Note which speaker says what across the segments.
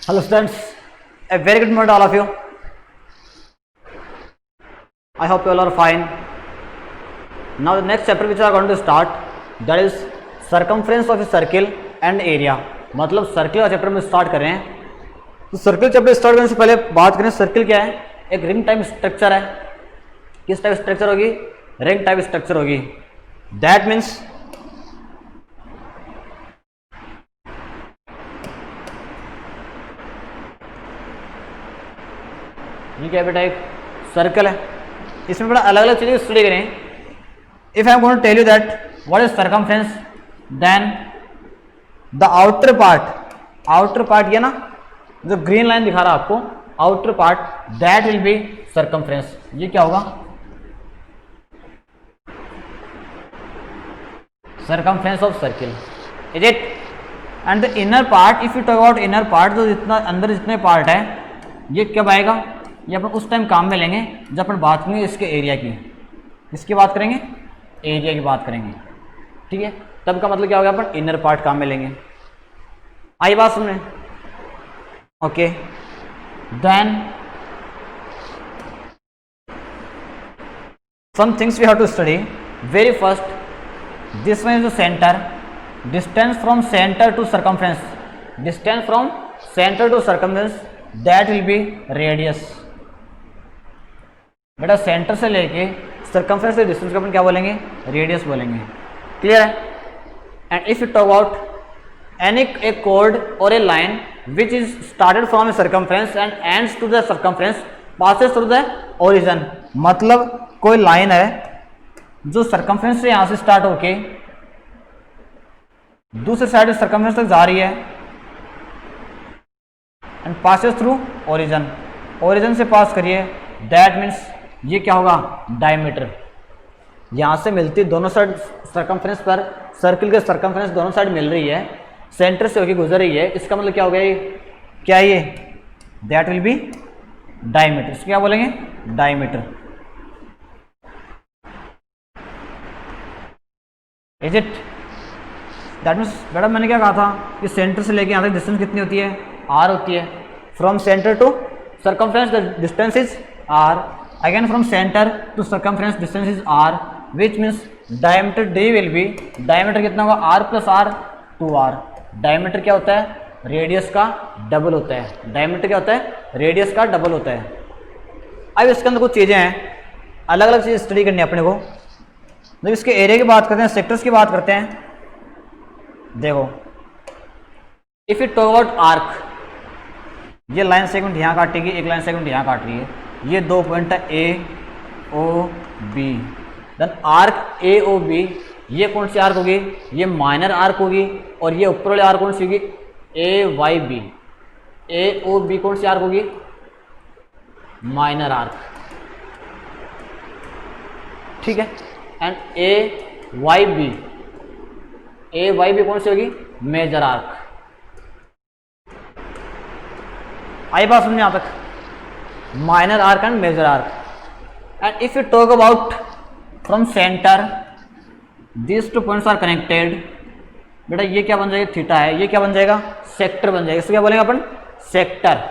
Speaker 1: Hello students, a very good morning to all of you. I hope you all are fine. Now the next chapter which we are going to start, that is circumference of a circle and area. मतलब circle का chapter में start कर रहे हैं. तो circle chapter start करने से पहले बात करें सर्किल क्या है. एक रिंग टाइप स्ट्रक्चर है. किस टाइप स्ट्रक्चर होगी? रिंग टाइप स्ट्रक्चर होगी. दैट मीन्स ये क्या बेटा एक सर्कल है. इसमें बड़ा अलग अलग चीजें स्टडी करें. If I am going to tell you that what is circumference, then the outer part ये ना जो ग्रीन लाइन दिखा रहा है आपको, outer part, that will be circumference. ये क्या होगा? Circumference of circle, is it. And the inner part, if you talk about inner part, जो जितना अंदर जितने पार्ट है, ये कब आएगा? ये अपन उस टाइम काम में लेंगे जब अपन बात करेंगे इसके एरिया की. इसकी बात करेंगे, एरिया की बात करेंगे. ठीक है, तब का मतलब क्या होगा? अपन इनर पार्ट काम में लेंगे. आई बात सुनने? Okay, then some things we have to study. Very first, this one is the centre. Distance from centre to circumference, distance from centre to circumference, that will be radius. बेटा centre से लेके circumference के distance को अपन क्या बोलेंगे? Radius बोलेंगे. Clear है? And if you talk about any a कोड or a line which is started from a circumference and ends to the circumference passes through the origin. मतलब कोई लाइन है जो सर्कमफ्रेंस से यहां से स्टार्ट होके दूसरे साइड सर्कमफ्रेंस तक जा रही है and passes through origin. Origin से पास करिए, दैट मीन्स ये क्या होगा? डायमीटर. यहां से मिलती दोनों साइड सर्कमफ्रेंस पर, सर्किल के सर्कमफ्रेंस दोनों साइड मिल रही है, सेंटर से होकर गुजर रही है. इसका मतलब क्या हो गया? ये क्या है? ये दैट विल बी डायमीटर. इसको क्या बोलेंगे? Diameter. Is it? That means बेटा मैंने क्या कहा था कि सेंटर से लेके यहां तक डिस्टेंस कितनी होती है? आर होती है. From centre to circumference the distance is R. Again from center to circumference distance is r, which means diameter d will be, diameter कितना होगा? r plus r 2r. diameter क्या होता है? रेडियस का डबल होता है. diameter क्या होता है? रेडियस का डबल होता है. अब इसके अंदर कुछ चीज़ें हैं, अलग अलग चीज़ स्टडी करनी है अपने को. जब इसके एरिया की बात करते हैं, सेक्टर्स की बात करते हैं, देखो if you talk about arc, ये लाइन सेगमेंट यहाँ काटेगी, एक लाइन सेगमेंट यहाँ काट रही है. ये दो पॉइंट है A O B. Then arc A O B, ये कौन सी आर्क होगी? ये माइनर आर्क होगी. और ये ऊपर वाली आर्क कौन सी होगी? A Y B. A O B कौन सी आर्क होगी? Minor arc. ठीक है. And A Y B, A Y B कौन सी होगी? Major arc. आई बात समझ में यहां तक? minor arc and major arc. And if you talk about from center, these two points are connected. बेटा ये क्या बन जाएगा? थीटा है. ये क्या बन जाएगा? सेक्टर बन जाएगा. इसको क्या बोलेंगे अपन? सेक्टर.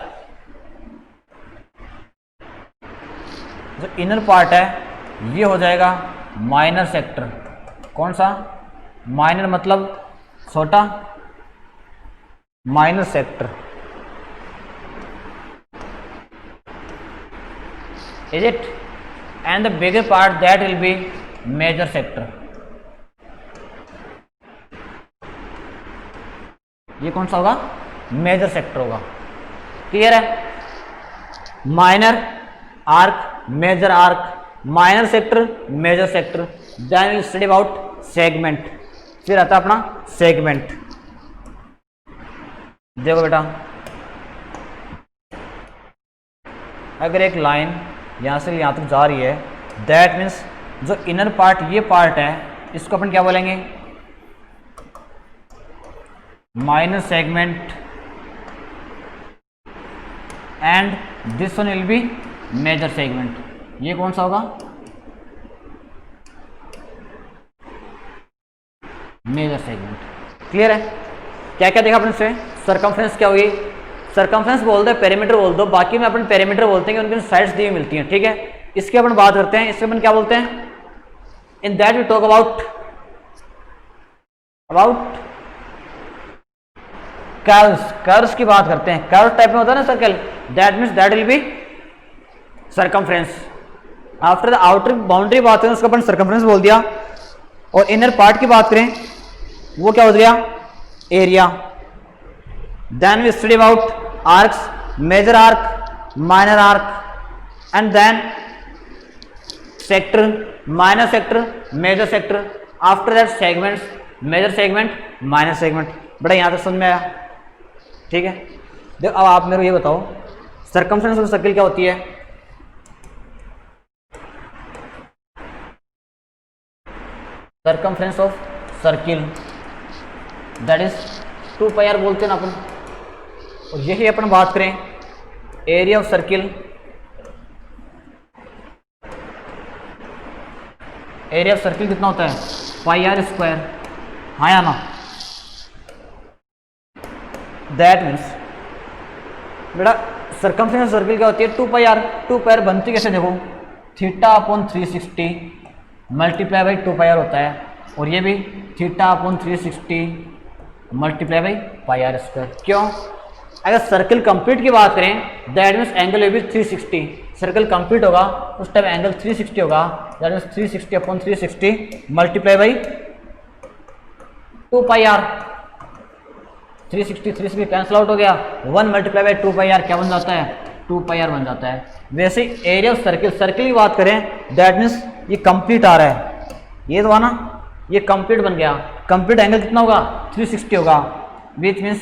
Speaker 1: जो इनर पार्ट है ये हो जाएगा माइनर सेक्टर. कौन सा? माइनर मतलब छोटा, minor sector. Is it? And the bigger part that will be major sector. ये कौन सा होगा? मेजर सेक्टर होगा. क्लियर है? Minor arc, major arc, minor sector, major sector. Then we study about segment. फिर आता है अपना सेगमेंट. देखो बेटा, अगर एक लाइन यहाँ से यहाँ तक जा रही है, दैट मीन्स जो इनर पार्ट ये पार्ट है, इसको अपन क्या बोलेंगे? Minor segment. And this one will be major segment. ये कौन सा होगा? Major segment. क्लियर है? क्या क्या देखा अपन से? सर्कमफ्रेंस क्या होगी? सर्कमफ्रेंस बोल दो, पेरीमीटर बोल दो, बाकी में अपन पेरीमीटर बोलते हैं कि उनकी साइड्स दी हुई मिलती हैं, ठीक है। इसकी अपन बात करते हैं, इसके अपन क्या बोलते हैं, in that we talk about curves की बात करते हैं। कर्व टाइप में होता है ना circle, that means that will be circumference. After the outer boundary बात करें उसको अपन सर्कमफ्रेंस बोल दिया, और इनर पार्ट की बात करें वो क्या हो गया, area. Then we study about arcs, major arc, minor arc, and then sector, minor sector, major sector. After that segments, major segment, minor segment. बड़ा यहां तक समझ में आया, ठीक है। देखो अब आप मेरे को ये बताओ सर्कमफ्रेंस ऑफ सर्किल क्या होती है। Circumference of circle that is 2 pi r बोलते हैं ना अपन, और यही अपन बात करें area of circle, area of circle कितना होता है, पाई आर स्क्वायर, हाँ या ना। दैट मीन्स बेटा सर्कमफ्रेंस ऑफ सर्किल क्या होती है, 2 पाई आर। 2 पाई आर बनती कैसे देखो, theta upon 360 multiply by 2 pi r होता है, और ये भी theta upon 360 multiply by pi are square. क्यों, अगर सर्कल कंप्लीट की बात करें दैट मीन्स एंगल भी 360, सर्कल कंप्लीट होगा उस टाइम एंगल 360 होगा, that means 360 upon 360 multiply by 2 pi r. 360 cancel out हो गया, 1 मल्टीप्लाई बाई 2 पाई आर क्या बन जाता है, 2 पाई आर बन जाता है। वैसे एरिया ऑफ सर्किल, सर्किल की बात करें दैट मीन्स ये कंप्लीट आ रहा है, ये तो आना, ये कंप्लीट बन गया। कंप्लीट एंगल कितना होगा, 360 होगा, which means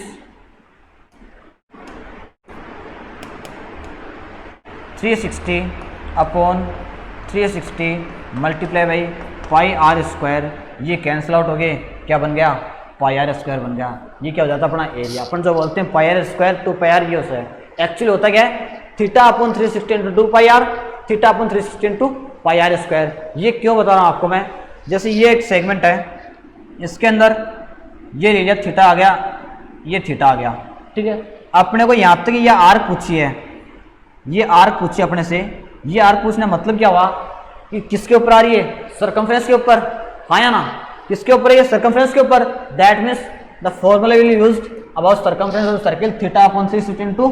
Speaker 1: 360 upon 360 multiply by pi are square, ये कैंसिल आउट हो गए, क्या बन गया, पाई आर स्क्वायर बन गया। ये क्या हो जाता है अपना एरिया। अपन जो बोलते हैं pi are square 2 pi r, ये होता है एक्चुअली होता क्या है, theta upon 360 into 2 pi r, theta upon 360 into pi are square. ये क्यों बता रहा हूँ आपको मैं, जैसे ये एक सेगमेंट है, इसके अंदर ये एरिया थीटा आ गया, ये थीटा आ गया, ठीक है। अपने को यहाँ तक ये आर्क पूछी है, ये आर्क पूछी अपने से, ये आर्क पूछने मतलब क्या हुआ कि किसके ऊपर आ रही है, सर्कमफ्रेंस के ऊपर, हाँ या ना, किसके ऊपर है ये, सर्कमफ्रेंस के ऊपर। That means the formula will used about circumference of circle theta upon 360 into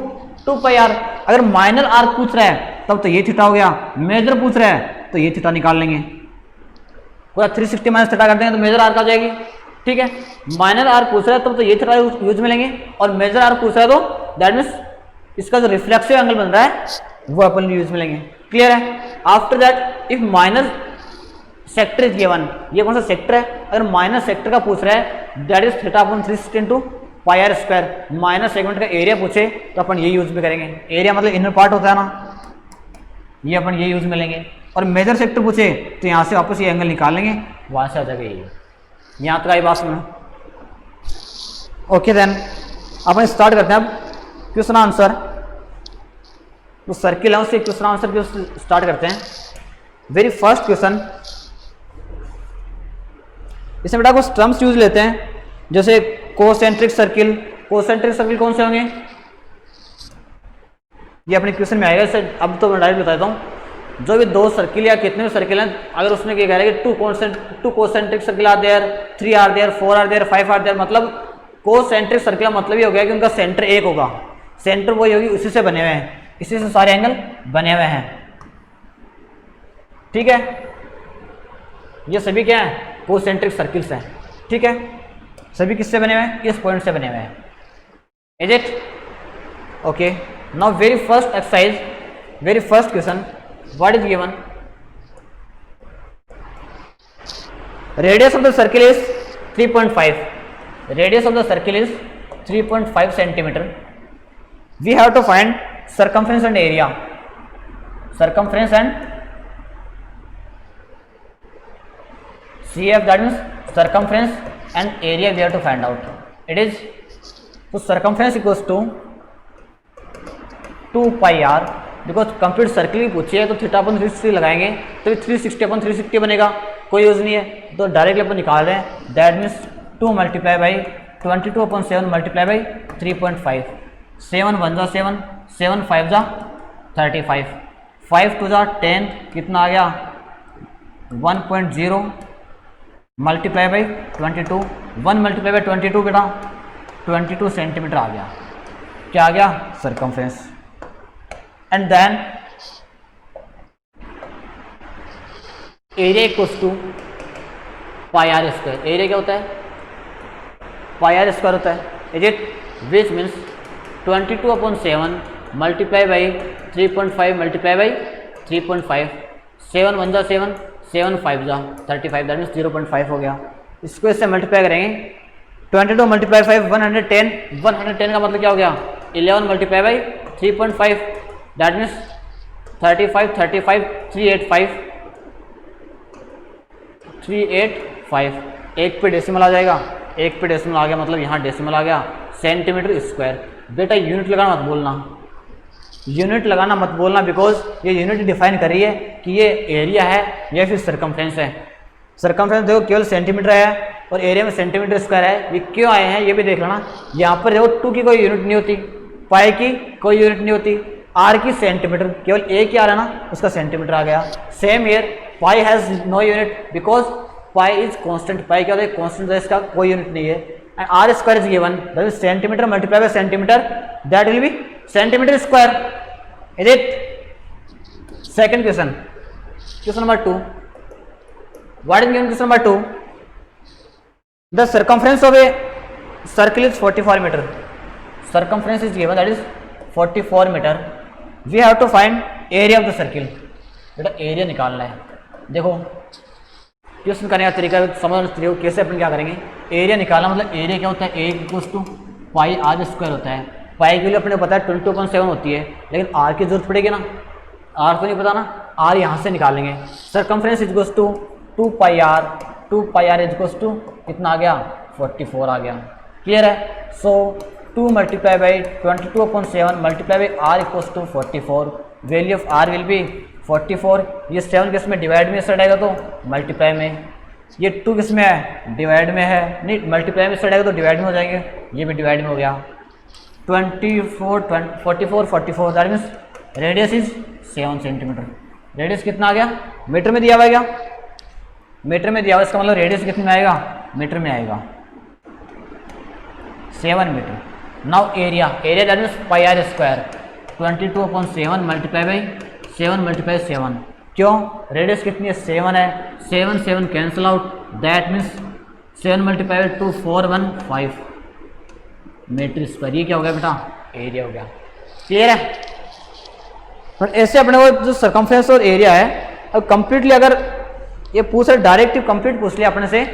Speaker 1: 2 pi r. अगर माइनर आर्क पूछ रहा है तब तो ये थीटा हो गया, मेजर पूछ रहा है तो ये थीटा निकाल लेंगे, पूरा 360 माइनस थीटा कर देंगे तो मेजर आर्क आ जाएगी, ठीक है। माइनर आर्क पूछ रहा है तब तो ये थीटा यूज में लेंगे, और मेजर आर्क पूछ रहा है तो दैट मीन्स इसका जो रिफ्लेक्सिव एंगल बन रहा है वो अपन यूज में लेंगे, क्लियर है। After that if minor sector is given, ये कौन सा सेक्टर है, अगर माइनर सेक्टर का पूछ रहा है that is theta upon 360 into pi are square. Minor segment का एरिया पूछे तो अपन ये यूज में करेंगे, एरिया मतलब इनर पार्ट होता है ना, ये अपन ये यूज में लेंगे। और मेजर सेक्टर पूछे तो यहाँ से वापस ये एंगल निकाल लेंगे, वहां से आ जाएगा ये। यहाँ तक आई बात में, ओके। देन अपन स्टार्ट करते हैं अब क्वेश्चन आंसर। तो सर्किल है उससे क्वेश्चन आंसर की स्टार्ट करते हैं। वेरी फर्स्ट क्वेश्चन, इसमें बेटा कुछ टर्म्स यूज लेते हैं, जैसे कोसेंट्रिक सर्किल। कोसेंट्रिक सर्किल कौन से होंगे, ये अपने क्वेश्चन में आएगा, इसे अब तो मैं डायरेक्ट बता देता हूँ। जो भी 2 सर्किल या कितने भी सर्किल हैं, अगर उसमें क्या कह रहा है कि 2 concentric circle are there, 3 are there, 4 are there, 5 are there, मतलब कोसेंट्रिक सर्किल का मतलब ये हो गया कि उनका सेंटर एक होगा, सेंटर वही होगी, उसी से बने हुए हैं, इसी से सारे एंगल बने हुए हैं, ठीक है। ये सभी क्या है, कोसेंट्रिक सर्किल्स हैं, ठीक है। सभी किससे बने हुए हैं, इस पॉइंट से बने हुए हैं, is it okay. Now very first exercise, very first question, what is given, radius of the circle is 3.5, radius of the circle is 3.5 centimetre. We have to find circumference and area, circumference and CF, that means circumference and area we have to find out. It is, so circumference equals to 2 pi r, because complete circle की पूछी है तो theta अपन 360 लगाएंगे तो 360 अपन 360 बनेगा, कोई use नहीं है, तो डायरेक्टली अपन निकाल रहे हैं। That means 2 multiply by 22/7 multiply by 3.5, 7 1 जा 7, 7 5 जा 35, 5 2 जा 10, कितना आ गया 1.0 मल्टीप्लाई बाई 22, 1 मल्टीप्लाई बाई 22 बेटा 22 सेंटीमीटर आ गया। क्या आ गया? Circumference. And then area equals to pi are square. Area क्या होता है? पाई आर स्क्वायर होता है। Is it? Which means 22/7 multiply by 3.5 multiply by 3.5, 7 1 जा 7, 7 5 जा 35, दैट मीन्स 0.5 हो गया। इसको इससे मल्टीप्लाई करेंगे 22 मल्टीप्लाई 5 110, 110 का मतलब क्या हो गया 11 मल्टीप्लाई बाई 3.5, दैट मीन्स 35 35 385, 385, एक पे डेसिमल आ जाएगा, एक पे डेसिमल आ गया मतलब यहाँ डेसिमल आ गया, सेंटीमीटर स्क्वायर। बेटा यूनिट लगाना मत बोलना, यूनिट लगाना मत बोलना, बिकॉज ये यूनिट डिफाइन कर रही है कि ये एरिया है या फिर सर्कमफ्रेंस है। सर्कमफ्रेंस देखो केवल सेंटीमीटर है और एरिया में सेंटीमीटर स्क्वायर है। ये क्यों आए हैं ये भी देख लेना। यहाँ पर देखो 2 की कोई यूनिट नहीं होती, पाई की कोई यूनिट नहीं होती, आर की सेंटीमीटर, केवल ए की आर है ना, उसका सेंटीमीटर आ गया। Same here pi has no unit because pi is constant. Pi क्या होता है? कांस्टेंट, इसका कोई यूनिट नहीं है। And R square is given, that is centimetre multiply by centimetre, that will be centimetre square. Is it? Second question, question number 2, what is given question number 2? The circumference of a circle is 44 metre. Circumference is given, that is 44 metre. We have to find area of the circle. बेटा area निकालना है। देखो question करने का तरीका समझ रहे हो कैसे अपन क्या करेंगे। एरिया निकालना मतलब एरिया क्या होता है? A equals to pi are square होता है। पाई के लिए अपने पता है 22.7 होती है, लेकिन आर की जरूरत पड़ेगी ना, आर तो नहीं पता ना, आर यहाँ से निकालेंगे। Circumference equals to 2 pi r, 2 pi r equals to कितना आ गया 44 आ गया। क्लियर है? So 2 multiply by 22/7 multiply by r equals to 44, value of r will be 44। ये 7 किस में डिवाइड में स्टार्ट आएगा तो मल्टीप्लाई में, ये 2 किस में है डिवाइड में है, नहीं मल्टीप्लाई में स्टार्ट आएगा तो डिवाइड में हो जाएंगे, ये भी डिवाइड में हो गया। 44 that means radius is 7 centimetre. Radius कितना आ गया? मीटर में दिया हुआ है क्या? मीटर में दिया हुआ, इसका मतलब रेडियस कितने में आएगा? मीटर में आएगा, 7 metre. Now area, area that means pi are square, 22/7 multiply by 7 multiply 7। क्यों? रेडियस कितनी है? 7 है, 7 7 cancel out, that means 7 multiply by 2 415 metre square. ये क्या हो गया बेटा? एरिया हो गया। क्लियर है? पर ऐसे अपने को जो सर्कमफ्रेंस और एरिया है, अब कंप्लीटली अगर ये पूछ रहे डायरेक्ट कंप्लीट पूछ लिया अपने से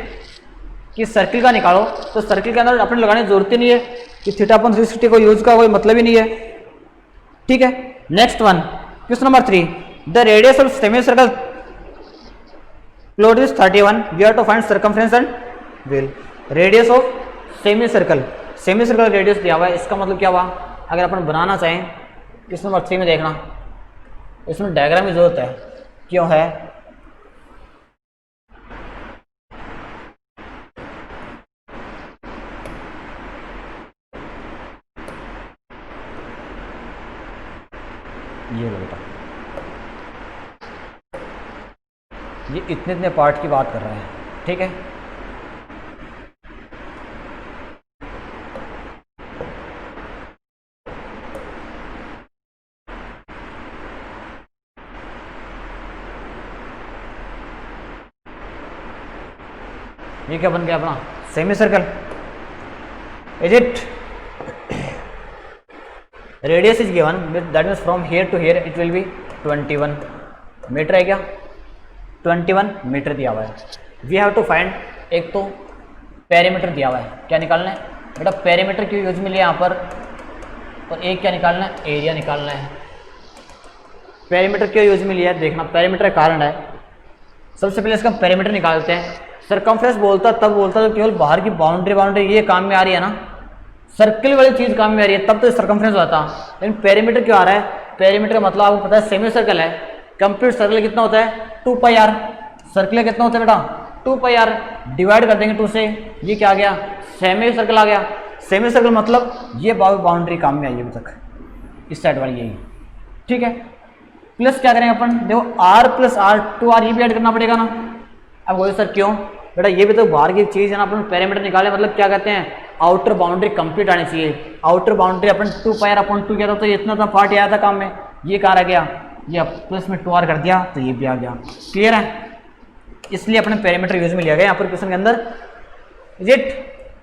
Speaker 1: कि सर्किल का निकालो, तो सर्किल के अंदर अपने लगाने की जरूरत ही नहीं है कि θ/360 को यूज का कोई मतलब ही नहीं है। ठीक है, next one, question number 3, the radius of semi circle plot is 31, we are to find circumference and well. Radius of semi circle, semi circle radius दिया हुआ है, इसका मतलब क्या हुआ? अगर अपन बनाना चाहें, क्वेश्चन नंबर 3 में देखना, इसमें डायग्राम की जरूरत है। क्यों है? ये लो बेटा, ये इतने इतने पार्ट की बात कर रहे हैं। ठीक है, ये क्या बन गया अपना semi circle. Is it? Radius is given, that means from here to here it will be 21 metre है क्या? 21 मीटर दिया हुआ है। वी हैव टू फाइंड, एक तो पेरीमीटर दिया हुआ है, क्या निकालना है बेटा? पेरीमीटर क्यों यूज मिली यहाँ पर, और एक क्या निकालना है? एरिया निकालना है। पेरीमीटर क्यों यूज मिली है देखना, पेरीमीटर का कारण है। सबसे पहले इसका पेरीमीटर निकालते हैं। सर्कमफ्रेंस बोलता तब बोलता तो केवल बाहर की बाउंड्री ये काम में आ रही है ना, सर्किल वाली चीज काम में आ रही है, तब तो सर्कमफ्रेंस होता। लेकिन पेरीमीटर क्यों आ रहा है? पेरीमीटर का मतलब आपको पता है सेमी सर्कल है। कंप्लीट सर्कल कितना होता है? 2 पाई आर। सर्कल कितना होता है बेटा? 2 पाई आर। डिवाइड कर देंगे 2 से, ये क्या आ गया? सेमी सर्कल आ गया। सेमी सर्कल मतलब ये बाउंड्री काम में आई अभी तक, इस साइड वाली यही, ठीक है। प्लस क्या करेंगे अपन, देखो r plus r, two r ये भी ऐड करना पड़ेगा ना। अब बोलो सर क्यों, बेटा ये भी तो बाहर की चीज़ है ना, अपन पैरामीटर निकाले मतलब क्या कहते हैं, आउटर बाउंड्री कंप्लीट आनी चाहिए। आउटर बाउंड्री अपन 2 पाई अपॉन 2 किया था तो ये इतना था पार्ट आया था काम में, ये कहाँ रह गया, ये प्लस में 2r कर दिया तो ये भी आ गया। क्लियर है, इसलिए अपने पैरामीटर यूज में लिया गया यहाँ पर क्वेश्चन के अंदर। Is it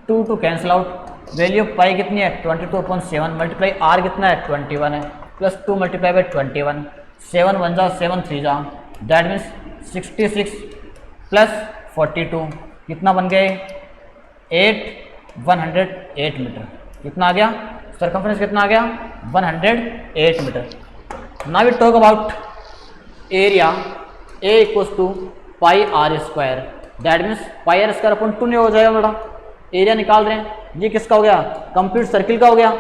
Speaker 1: 2 to cancel out, value of pi कितनी है 22/7 मल्टीप्लाई आर कितना है 21 है, प्लस 2 मल्टीप्लाई बाई 21, 7 1 जा 7 3 जा, दैट मीन्स 66 प्लस 42 कितना बन गए 108 मीटर। कितना आ गया, सर्कमफ्रेंस कितना आ गया 108 metre. Now we talk about area, A equals to pi are square, that means pi are square upon 2 नहीं हो जाएगा बेटा। एरिया निकाल रहे हैं, ये किसका हो गया, कंप्लीट सर्किल का हो गया।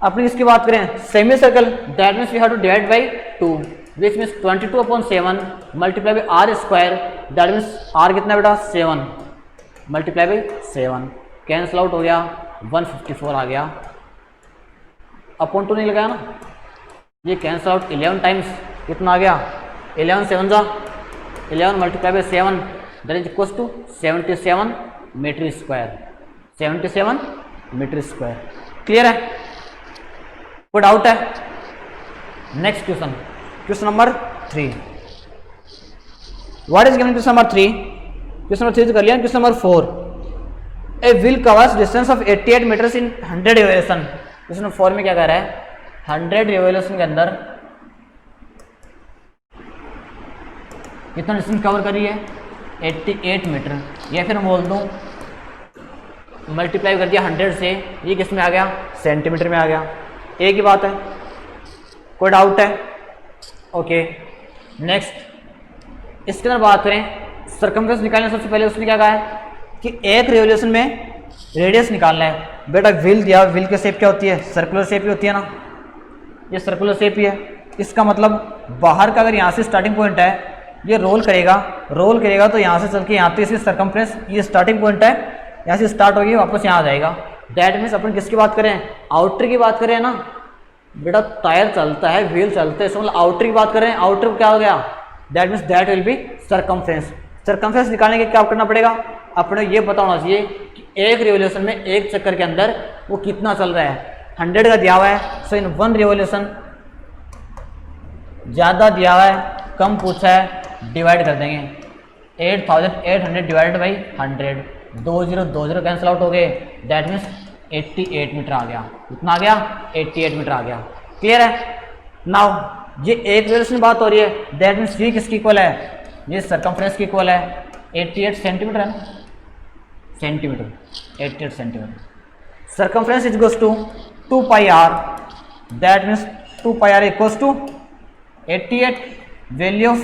Speaker 1: अपनी इसकी बात करें semi circle, that means we have to divide by 2 which means 22/7 multiply by r square, that means r कितना बेटा 7 मल्टीप्लाई बाई 7, कैंसिल आउट हो गया 154 आ गया, अपॉन 2 नहीं लगाया ना, ये कैंसिल आउट 11 टाइम्स कितना आ गया 11 7 जा 11 multiply by 7 that is equals to 77 metre square, 77 metre square. Clear है, कोई डाउट है? Next question, question number 3, what is given question number 3? Question number 3 तो कर लिया। Question number 4, a wheel covers distance of 88 metres in 100 revolution. Question number 4 में क्या कह रहा है, 100 रिवोल्यूशन के अंदर कितना डिस्टेंस कवर कर रही है 88 मीटर, या फिर बोल दूँ मल्टीप्लाई कर दिया 100 से, ये किस में आ गया सेंटीमीटर में आ गया। एक ही बात है, कोई डाउट है? ओके नेक्स्ट, इसके अंदर बात करें सर्कमफ्रेंस निकालने सबसे पहले उसने क्या कहा है कि एक रिवोल्यूशन में रेडियस निकालना है। बेटा व्हील दिया, व्हील की शेप क्या होती है सर्कुलर शेप ही होती है ना, ये सर्कुलर शेप ही है। इसका मतलब बाहर का अगर यहाँ से स्टार्टिंग पॉइंट है, ये रोल करेगा तो यहाँ से चल के यहाँ तक इसकी सर्कमफ्रेंस, ये स्टार्टिंग पॉइंट है, यहाँ से स्टार्ट होगी वापस यहाँ आ जाएगा। दैट मीन्स अपन किसकी बात करें, आउटर की बात करें ना। बेटा टायर चलता है, व्हील चलते हैं, इसमें मतलब आउटर की बात करें, आउटर क्या हो गया that means that will be circumference. Circumference निकालने के क्या करना पड़ेगा, अपने ये पता होना चाहिए कि एक रिवोल्यूशन में एक चक्कर के अंदर वो कितना चल रहा है। 100 का दिया हुआ है, सो इन 1 रिवोल्यूशन ज़्यादा दिया हुआ है कम पूछा है, डिवाइड कर देंगे 8800 डिवाइडेड बाई 100, 20 कैंसिल आउट हो गए, दैट मीन्स 88 मीटर आ गया। कितना आ गया 88 मीटर आ गया। क्लियर है? नाउ ये एक रिवोल्यूशन बात हो रही है, दैट मीन्स वी किसकी इक्वल है, ये सर्कमफ्रेंस की इक्वल है 88 सेंटीमीटर है ना, centimetre 88 centimetre. Circumference is equals to 2 pi are, that means 2 pi r equals to 88 value of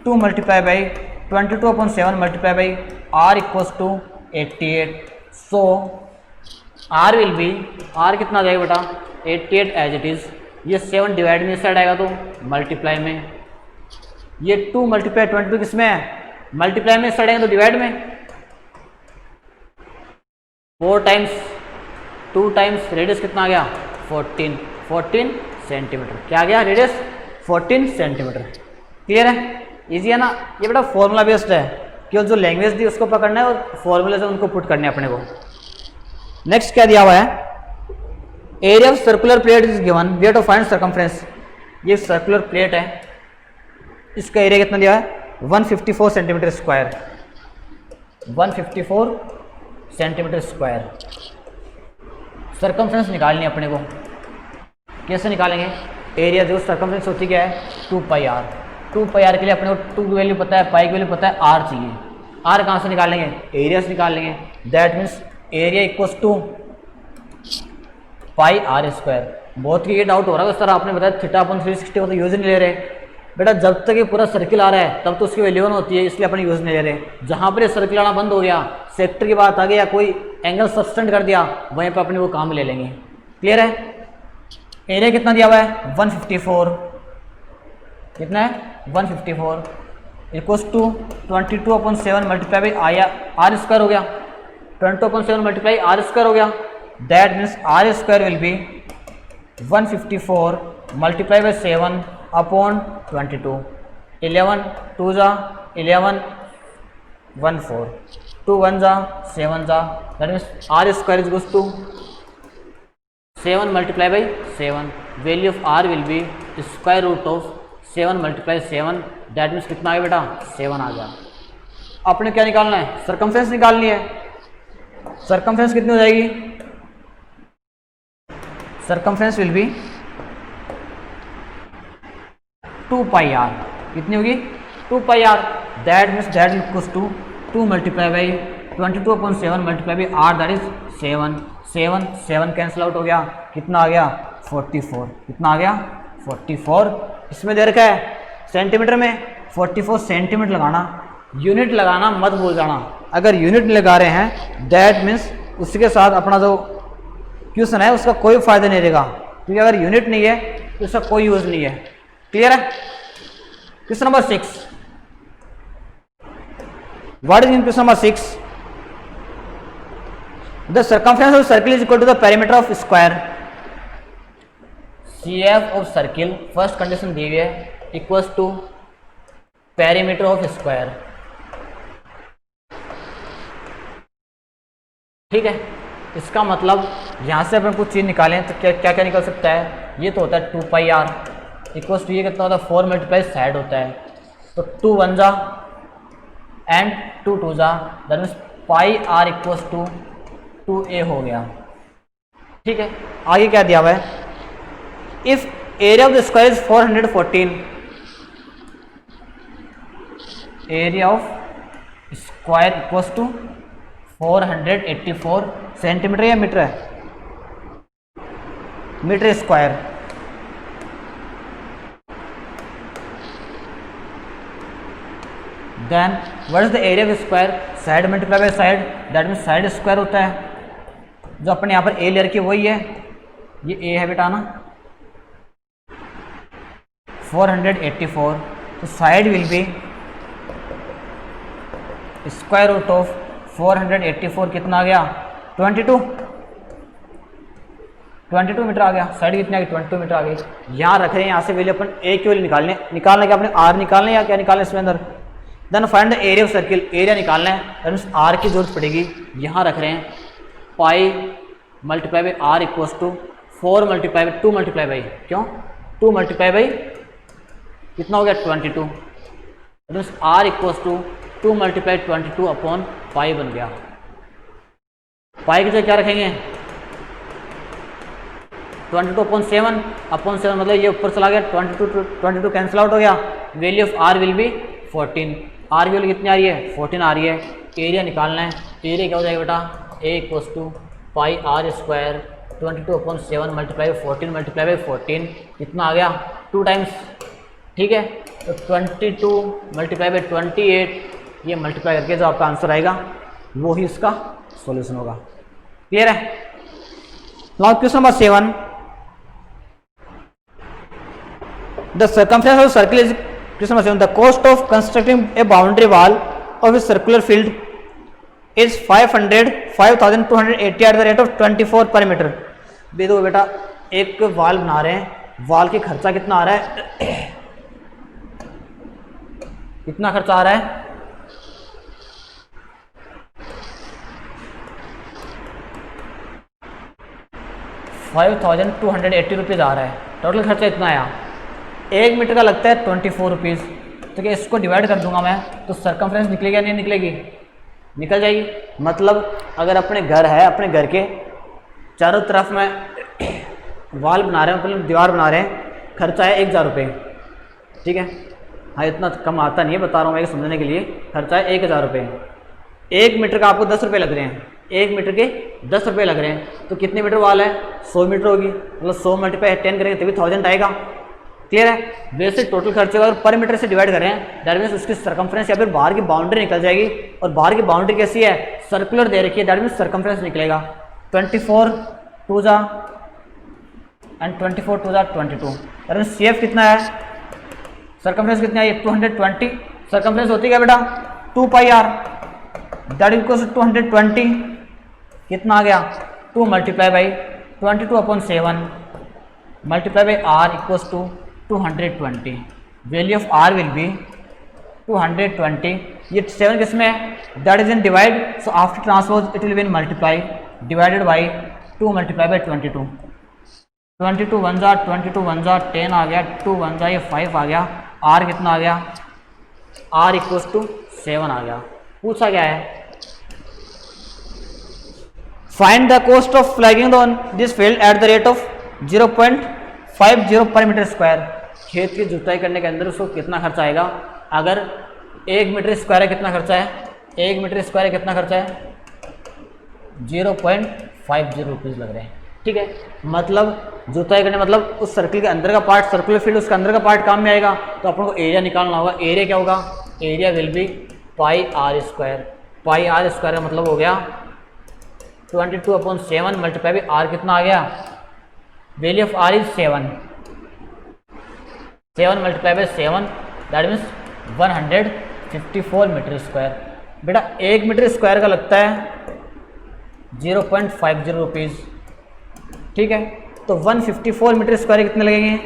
Speaker 1: 2 multiply by 22/7 multiply by r equals to 88। So r will be, r कितना आ जाएगा बेटा 88 as it is, ये 7 divide में इस side आएगा तो multiply में, ये 2 मल्टीप्लाई 22 किस में है मल्टीप्लाई में, इस साइड आएगा तो डिवाइड में, 4 टाइम्स 2 टाइम्स रेडियस कितना आ गया 14 सेंटीमीटर। क्या आ गया रेडियस 14 सेंटीमीटर। क्लियर है? इजी है ना? ये बेटा फॉर्मूला बेस्ड है कि जो लैंग्वेज दी उसको पकड़ना है और फॉर्मूले से उनको पुट करने अपने को। नेक्स्ट क्या दिया हुआ है, area of circular plate is given, we have to find circumference. ये सर्कुलर प्लेट है, इसका एरिया कितना दिया है 154 centimetre square, 154 centimetre square. Circumference निकालनी है अपने को, कैसे निकालेंगे, एरिया जो सर्कमफ्रेंस होती क्या है 2 पाई आर, 2 पाई आर के लिए अपने को 2 की वैल्यू पता है, पाई की वैल्यू पता है, आर चाहिए। आर कहाँ से निकाल लेंगे, एरिया से निकाल लेंगे, that means area equals to pi are square. बहुत की ये डाउट हो रहा है, इस तरह आपने बताया θ/360 तो यूज नहीं ले रहे बेटा, जब तक ये पूरा सर्किल आ रहा है तब तो उसकी वैल्यू 1 होती है, इसलिए अपन यूज नहीं ले रहे। जहाँ पर ये सर्किल आना बंद हो गया, सेक्टर की बात आ गई या कोई एंगल सब्सटेंड कर दिया, वहीं पर अपने वो काम ले लेंगे। क्लियर है? एरिया कितना दिया हुआ है 154, कितना है 154 equals to 22/7 multiply by r square हो गया, 22/7 मल्टीप्लाई आर स्क्वायर हो गया, that means r square will be 154 multiply by 7 upon 22. 11 2 जा 11 1 4 2 1 जा 7 जा, that means r square is equals to 7 multiply by 7. Value of r will be square root of 7 multiply 7, that means कितना आ गया बेटा 7 आ गया. आपने क्या निकालना है, सरकमफ्रेंस निकालनी है. सरकमफ्रेंस कितनी हो जाएगी, circumference will be 2 pi R. कितनी होगी 2 pi are. That means that equals to 2 multiply by 22/7 multiply by R, that is 7. 7 7 cancel out हो गया, कितना आ गया 44. कितना आ गया 44. इसमें दे रखा है सेंटीमीटर में, 44 सेंटीमीटर लगाना, यूनिट लगाना मत भूल जाना. अगर यूनिट लगा रहे हैं दैट मीन्स उसके साथ अपना जो क्वेश्चन है उसका कोई फायदा नहीं रहेगा, क्योंकि अगर यूनिट नहीं है तो उसका कोई यूज नहीं है. क्लियर है. Question number 6. What is in question number 6? The circumference of circle is equal to the perimeter of square. CF of circle, first condition दी हुई है, equals to perimeter of square. ठीक है. इसका मतलब यहाँ से अपन कुछ चीज़ निकालें तो क्या क्या क्या निकल सकता है. ये तो होता है 2 पाई आर इक्वल्स टू, ये कितना होता है 4 मल्टीप्लाई साइड होता है, तो 2 1 जा एंड 2 2 जा, that means pi r equals to 2a हो गया. ठीक है. आगे क्या दिया हुआ है, if area of the square is 414, area of square equals to 484 centimetre या मीटर है, metre square. Then what is the area of square, side multiply by side, that means side square होता है. जो अपने यहाँ पर ए लेयर की वही है, ये ए है बेटा ना, 484, तो side will be square root of 484. कितना आ गया 22 मीटर आ गया. साइड कितनी आ गई 22 मीटर आ गई. यहाँ रख रहे हैं, यहाँ से वैल्यू अपन ए की वैल्यू निकालना क्या अपने आर निकालना है या क्या निकालना है इसमें अंदर. Then find the area of circle, area निकालना है, दैट मीन्स आर की जरूरत पड़ेगी. यहाँ रख रहे हैं pi multiply by r equals to 4 multiply by 2 multiply by, क्यों 2 मल्टीप्लाई बाई कितना हो गया 22, that means r equals to 2 multiply 22 upon pi बन गया. पाई की जगह क्या रखेंगे 22/7 अपॉन 7, मतलब ये ऊपर चला गया, 22 कैंसिल आउट हो गया. Value of r will be 14. R की वैल्यू कितनी आ रही है 14 आ रही है. एरिया निकालना है, एरिया क्या हो जाएगा बेटा A equals to pi are square 22/7 multiply 14 multiply by 14, कितना आ गया 2 टाइम्स. ठीक है. तो 22 मल्टीप्लाई बाई 28, ये मल्टीप्लाई करके जो आपका आंसर आएगा वो ही इसका सॉल्यूशन होगा. क्लियर है. Now question number 7. The circumference of circle is, question number 7, the cost of constructing A boundary wall of a circular field is 5,280 at the rate of 24 पर मीटर. देखो बेटा एक वॉल बना रहे हैं, वॉल की खर्चा कितना आ रहा है कितना खर्चा आ रहा है 5,280 रुपीज़ आ रहा है. टोटल खर्चा इतना आया. 1 मीटर का लगता है 24 रुपीज़. तो क्या इसको डिवाइड कर दूंगा मैं तो सरकमफ्रेंस निकलेगी या नहीं निकलेगी, निकल जाएगी. मतलब अगर अपने घर है, अपने घर के चारों तरफ में वॉल बना रहे हैं, मतलब दीवार बना रहे हैं, खर्चा है 1,000 रुपये. ठीक है. हाँ इतना कम आता नहीं है, बता रहा हूँ मैं समझने के लिए. खर्चा है 1,000 रुपये. 1 मीटर का आपको 10 रुपये लग रहे हैं, 1 मीटर के 10 रुपये लग रहे हैं. तो कितने मीटर वॉल है 100 मीटर होगी, मतलब 100 मल्टीप्लाई 10 करेंगे तभी 1000 आएगा. क्लियर है. वैसे टोटल खर्चे अगर पर मीटर से डिवाइड करें दैट मीन्स उसकी सर्कमफ्रेंस या फिर बाहर की बाउंड्री निकल जाएगी. और बाहर की बाउंड्री कैसी है सर्कुलर दे रखी है, दैट मीन्स सर्कमफ्रेंस निकलेगा 24 2 जा एंड 24 2 जा 22. दैट मीन्स CF कितना है, सर्कमफ्रेंस कितना है 220. सर्कमफ्रेंस होती है क्या बेटा 2 पाई आर, दैट इक्वल्स 220. कितना आ गया 2 multiply by 22/7 multiply by r equals to 220. Value of r will be 220. ये 7 किस में है? That is in divide. So after transpose it will be in multiply divided by 2 multiply by 22. 22 1 जा 22 1 जा 10 आ गया, 2 1 जा ये 5 आ गया, r कितना आ गया? r इक्वल्स टू 7 आ गया. पूछा गया है find the cost of flagging this field at the rate of 0.50 per metre square. खेत की जुताई करने के अंदर उसको कितना खर्चा आएगा? अगर 1 मीटर स्क्वायर है कितना खर्चा है? 1 मीटर स्क्वायर है कितना खर्चा है? 0.50 रुपीज़ लग रहे हैं. ठीक है, मतलब जुताई करने मतलब उस सर्कल के अंदर का पार्ट, सर्कुलर फील्ड उसका अंदर का पार्ट काम में आएगा. तो अपन को एरिया निकालना होगा. एरिया क्या होगा? Area will be pi are square. Pi are square का मतलब हो गया 22/7 मल्टीप्लाई बाई आर कितना आ गया? Value of r is 7. 7 multiply by 7 that means 154 metre square. बेटा 1 मीटर स्क्वायर का लगता है 0.50 रुपीज़. ठीक है, तो 154 मीटर स्क्वायर कितने लगेंगे?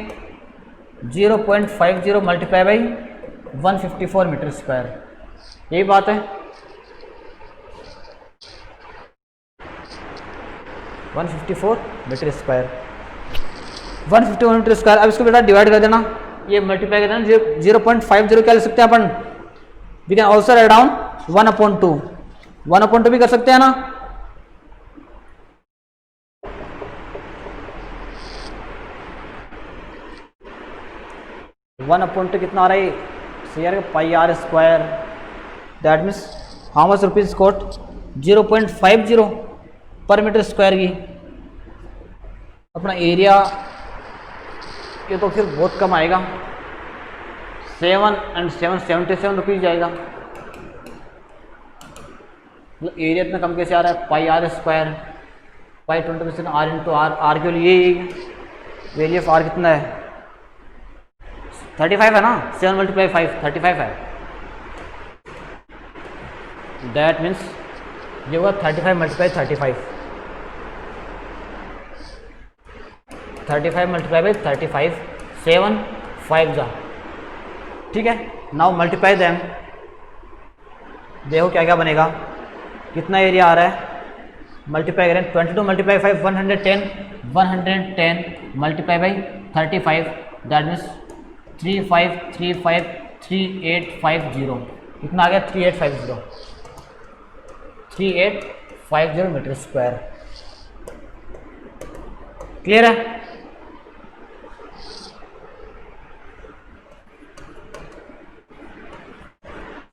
Speaker 1: 0.50 मल्टीप्लाई बाई 154 मीटर स्क्वायर. यही बात है. 154 मीटर स्क्वायर. 154 metre square. अब इसको बेटा डिवाइड कर देना, ये मल्टीप्लाई कर देना. 0.50 क्या लिख सकते हैं अपन? We can also write down 1/2. 1/2 भी कर सकते हैं ना. वन अपॉइंट कितना आ रहा है? Share pi are square. That means how much rupees cost? 0.50 per metre square की. अपना एरिया ये तो फिर बहुत कम आएगा. 7 and 7 77 रुपीज़ जाएगा. मतलब एरिया इतना कम कैसे आ रहा है? Pi are square. Pi 20% R into R. R के लिए वैल्यू ऑफ आर कितना है? 35 है ना. 7 मल्टीप्लाई 5 35 है. दैट मीन्स ये होगा 35 मल्टीप्लाई 35. 35 multiply by 35. 7 5 जा. ठीक है, नाउ मल्टीप्लाई देम. देखो क्या क्या बनेगा. कितना एरिया आ रहा है? मल्टीप्लाई करें 22 multiply 5 110. 110 multiply by 35 that means 3850. कितना आ गया? 3850. 3850 मीटर स्क्वायर. क्लियर है?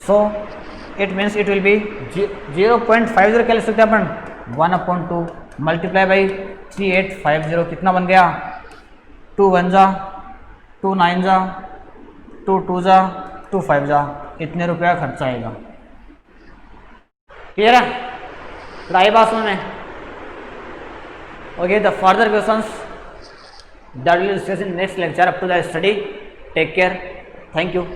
Speaker 1: So it means it will be 0.50 क्या लिख सकते हैं अपन? 1/2 मल्टीप्लाई बाई 3850. कितना बन गया? 2 1 जा 2 9 जा 2 2 जा 2 5 जा. इतने रुपया खर्चा आएगा. क्लियर है? ट्राई बात में. Okay, the further questions that will discuss in next lecture. Up to the study. Take care. Thank you.